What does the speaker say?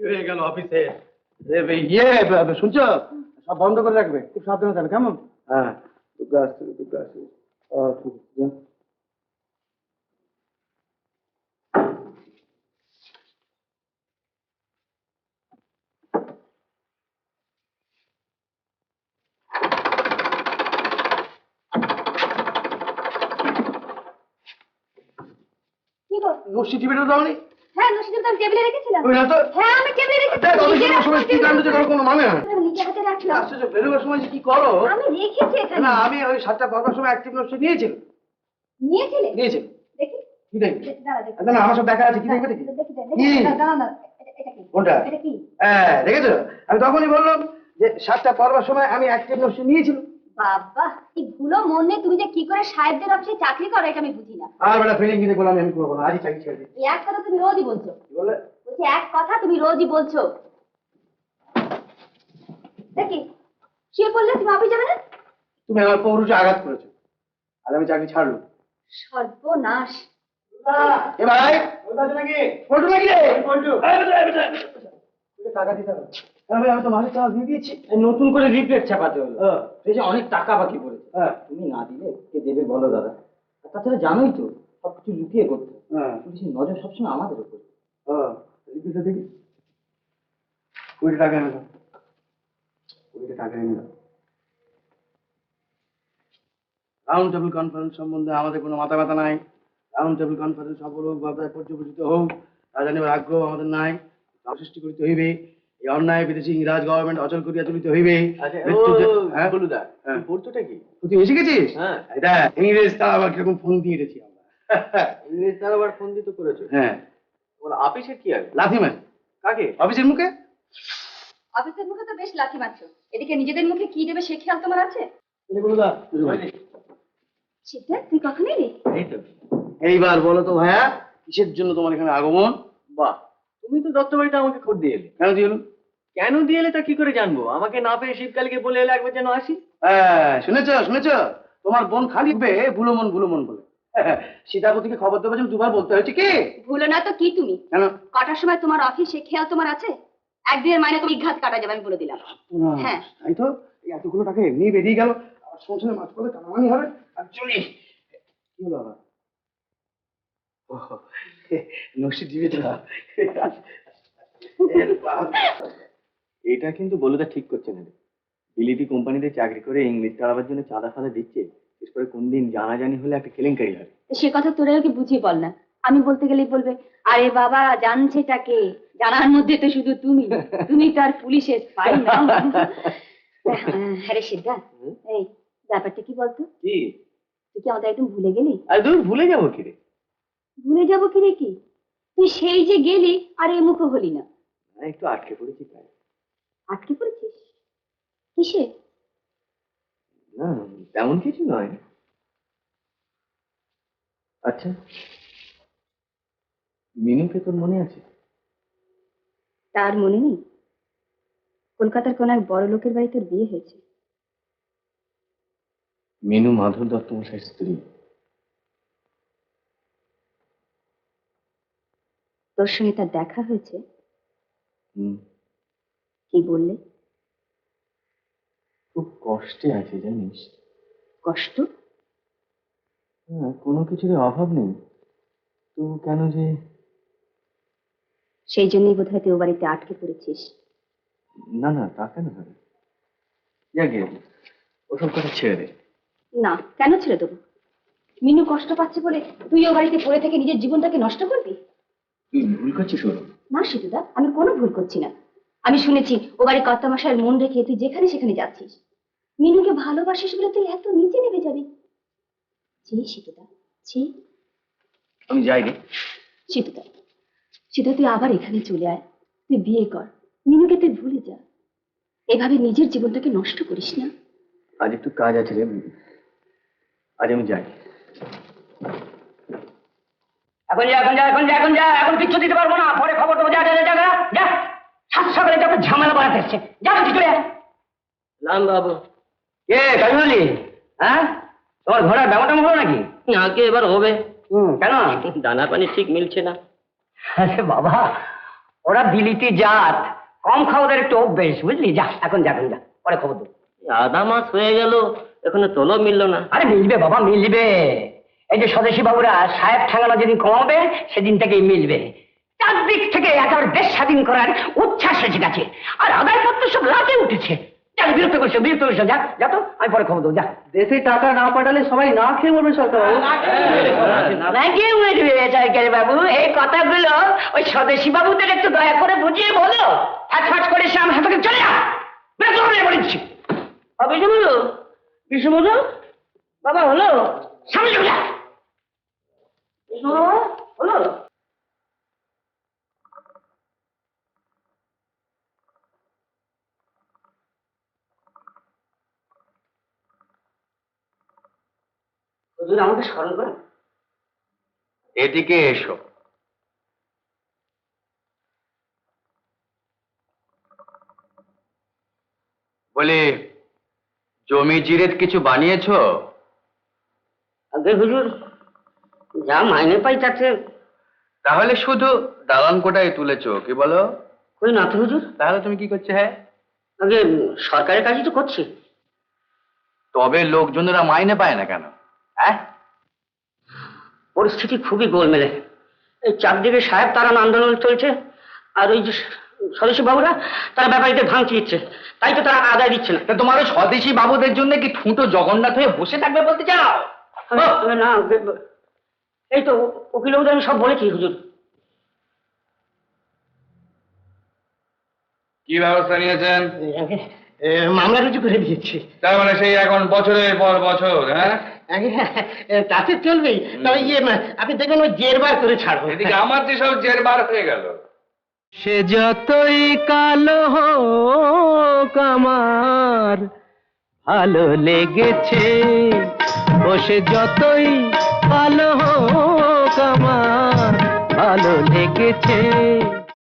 হয়ে গেল অফিসে। শুনছো, সব বন্ধ করে রাখবে, খুব সাবধানে থাকবে, কেমন? হ্যাঁ, দুর্গা আসছে, দুর্গা আসছে। ঠিক আছে। নস্যি টিভিটা দাওনি? হ্যাঁ, নস্যিটা তো আমি টেবিলে রেখেছিলাম। ওই না তো? হ্যাঁ, আমি টেবিলে রেখেছি। অফিসের সময় কি কাণ্ড যে কোনো মানে হয়? নিজে হাতে রাখলাম। আশ্চর্য, বেরোবার সময় যে কি করো? আমি রেখেছি এখানে। না, আমি ওই 7টা পড়বার সময় অ্যাক্টিভ নস্যি নিয়েছিল। নিয়েছিলে? নিয়েছিল। দেখি। কি দেখবি? দাঁড়া দেখি। না, আমার সব দেখা আছে, কি দেখবে দেখি? দেখি, দাঁড়া না। এটা কি? কোনটা? এটা কি? হ্যাঁ, দেখেছো? আমি তখনই বললাম যে 7টা পড়বার সময় আমি অ্যাক্টিভ নস্যি নিয়েছিল। বাবা, এই ভুলো মনে তুমি যে কি করে সাহেবদের অফিসে চাকরি করো এটা আমি বুঝি না। আর বেটা ফিলিং কিনে বললাম আমি করবো না, আজই চাকরি ছেড়ে দিই। এই এক কথা তুমি রোজই বলছো। কি বললে? বলছি এক কথা তুমি রোজই বলছো। দেখি, শুয়ে পড়লে তুমি অফিস যাবে না? তুমি আমার পৌরুষে আঘাত করেছো, আর আমি চাকরি ছাড়লো। সর্বনাশ। এ ভাই, পল্টু নাকি রে? পল্টু। টাকা দিতে হবে। আমি তো মাসের টাকা দিয়ে দিয়েছি। নতুন করে রিপ্লেট ছাপাতে হলো। এই যে অনেক টাকা বাকি পড়েছে। হ্যাঁ, তুমি না দিলে কে দেবে বলো দাদা? আর তাছাড়া জানোই তো সবকিছু লুকিয়ে করতে। হ্যাঁ, পুলিশের নজর সবসময় আমাদের উপর। রিপিটটা দেখি। 20 টাকা এনে দাও। 20 টাকা এনে দাও। রাউন্ড টেবিল কনফারেন্স সম্বন্ধে আমাদের কোনো মাথা ব্যথা নাই। রাউন্ড টেবিল কনফারেন্স সফলভাবে পর্যবেসিত হোক, তা জানিবার আগ্রহ আমাদের নাই। সৃষ্টি করিতে হইবে। এই অন্যায় বিদেশি ইংরাজ গভর্নমেন্ট অচল করিয়া তুলিতে হইবে। পড়তোটা কি? তুই এসে গেছিস? হ্যাঁ। এটা ইংরেজ তারা আবার কিরকম ফোন দিয়ে রেছি আমরা। ইংরেজ তার আবার ফোন দিতে করেছো? হ্যাঁ, ওর অফিসের কি আছে? লাথি মার। কাকে? অফিসের মুখে। অফিসের মুখে তো বেশ লাথি মারছো, এদিকে নিজেদের মুখে কি দেবে সে খেয়াল তোমার আছে? সেটা তুই কখন এলি? এই তো। এইবার বলো তো ভাইয়া, কিসের জন্য তোমার এখানে আগমন? বাহ, তুমি তো দত্তবাড়িতে আমাকে খোঁজ দিয়ে এলে। কেন দিয়ে এলো? কেন দিয়ে এলে তা কি করে জানবো? আমাকে না পেয়ে শীতকালকে বলে এলে একবার যেন আসি। হ্যাঁ, শুনেছ শুনেছ, তোমার বোন খালি ভুলো মন বলে। সীতাপতিকে খবর দেবো যে 2বার বলতে হয়েছে কি? ভুলো না তো কি তুমি? কেন? কটার সময় তোমার অফিসে খেয়াল তোমার আছে? একদিনের মাইনে তুমি ঘাত কাটা যাবে আমি বলে দিলাম। হ্যাঁ, তাই তো, এই এতগুলো টাকা এমনি বেরিয়ে গেল, আবার সংসারে মাছ পড়ে কামানি হবে। আর চলি, কি হলো আবার? নকশি দিবি তো। এটা কিন্তু বলুদা ঠিক করছে না। বিলিতি কোম্পানিতে চাকরি করে ইংলিশ তাড়াবার জন্য চাঁদা ফাদা দিচ্ছে, বিশেষ করে কোন দিন জানাজানি হলে একটা কেলেঙ্কারি হয়। সে কথা তোরা ওকে বুঝিয়ে বল না। আমি বলতে গেলেই বলবে আরে বাবা জানছেটাকে, জানার মধ্যে তো শুধু তুমি তার পুলিশের স্পাই না। হ্যাঁ সিদ্ধা, এই ব্যাপারটা কি বলতো? কি? তুই কি আমাদের একদম ভুলে গেলি? আরে দূর, ভুলে যাবো কি রে? ভুলে যাবো কি রে কি? তুই সেই যে গেলি আর এ মুখো হলি না। একটু আটকে পড়েছি তাই। আটকে পড়েছিস কিসে? না, তেমন কিছু নয়। আচ্ছা, মিনুকে তোর মনে আছে? তার মনে নেই? কলকাতার কোন এক বড় লোকের বাড়ি তোর বিয়ে হয়েছে। মিনু মাধব দত্ত মশাইয়ের স্ত্রী। তোর সঙ্গে তার দেখা হয়েছে? হুম। কি বললে? খুব কষ্টে আছে জানিস। কষ্ট? হ্যাঁ, কোনো কিছুর অভাব নেই, তো কেন যে? সেই জন্যই বোধহয় তুই ও বাড়িতে আটকে পড়েছিস। না না, তা কেন হবে? যাকে ওসব কথা ছেড়ে দে। না, কেন ছেড়ে দেবো? মিনু কষ্ট পাচ্ছে বলে তুই ও বাড়িতে পড়ে থেকে নিজের জীবনটাকে নষ্ট করবি? তুই ভুল করছিস ওর। না সিধুদা, আমি কোনো ভুল করছি না। আমি শুনেছি ও বাড়ি কর্তামশাইয়ের মন রেখে তুই যেখানে সেখানে যাচ্ছিস। মিনুকে ভালোবাসিস বলে তুই এত নিচে নেমে যাবি? ছি সিধুদা, ছি। আমি যাই রে। সিধুদা, সিধু তুই আবার এখানে চলে আয়, তুই বিয়ে কর, মিনুকে তুই ভুলে যা। এভাবে নিজের জীবনটাকে নষ্ট করিস না। আজ একটু কাজ আছে রে, আজ আমি যাই। এখন কিচ্ছু দিতে পারবো না, পরে খবর দেবো। যা যা যা যা যা, সাত সকালে যত ঝামেলা বাড়াতে এসছে। যা তুই চলে যা। রাম বাবু। কে কাজলি? হ্যাঁ, তোমার ঘোড়ার ব্যাপারটা হলো নাকি? আগে এবার হবে। কেন? দানা পানি ঠিক মিলছে না। আরে বাবা, ওরা বিলিতি জাত, কম খাওয়াদের একটু অভ্যেস, বুঝলি? যা এখন যা, পরে খবর দেবো। আধা মাস হয়ে গেল, এখানে তলও মিললো না। আরে মিলবে বাবা, মিলবে। এই যে স্বদেশী বাবুরা সাহেব ঠেঙানো যেদিন কমাবে সেদিন থেকেই মিলবে। চারদিক থেকে একেবারে দেশ স্বাধীন করার উচ্ছ্বাস এসে গেছে, আর আদায়পত্র সব লাটে উঠেছে। যাক, বিরক্ত করছো, যা তো, আমি পরে খবর দেবো, যা। দেশে টাকা না পাঠালে সবাই না খেয়ে মরবে সরকার বাবু। বাবু, এই কথাগুলো ওই স্বদেশী বাবুদের একটু দয়া করে বুঝিয়ে বলো। ফ্যাট করে সে আমার হাতে চলে যা, বলেছি। বিষ্ণু বাবা হলো সামনে চলে যা। হলো। হুজুর আমাকে স্মরণ করেন। এদিকে এসো। বলে জমি জিরেত কিছু বানিয়েছো? আগে হুজুর যা মাইনে পাই তাতে। তাহলে শুধু দালান কোটায় তুলেছো, কি বলো? কই না তো হুজুর, তাহলে তুমি কি করছো? হ্যাঁ, আগে সরকারের কাজই তো করছি। তবে লোকজনেরা মাইনে পায় না কেন? হ্যাঁ, পরিস্থিতি খুবই গোলমেলে। এই চারদিকে সাহেব তারান আন্দোলন চলছে, আর ওই যে স্বদেশী বাবুরা তারা ব্যাপারীদের ভাঙচি দিচ্ছে, তাই তো তারা আদায় দিচ্ছে না। তা তোমার ওই স্বদেশী বাবুদের জন্য কি ঠুঁটো জগন্নাথ হয়ে বসে থাকবে বলতে চাও? না, এই তো উকিল বাবুদের আমি সব বলেছি হুজুর। কি ব্যবস্থা নিয়েছেন? মামলা রুজু করে দিয়েছি। তার মানে সেই এখন বছরের পর বছর, হ্যাঁ? তাতে চলবেই, তবে আপনি দেখবেন ওই জেরবার করে ছাড়বো। এদিকে আমার যে সব জেরবার হয়ে গেল। সে যতই কালো হোক আমার ভালো লেগেছে, ও সে যতই কালো হোক আমার ভালো লেগেছে।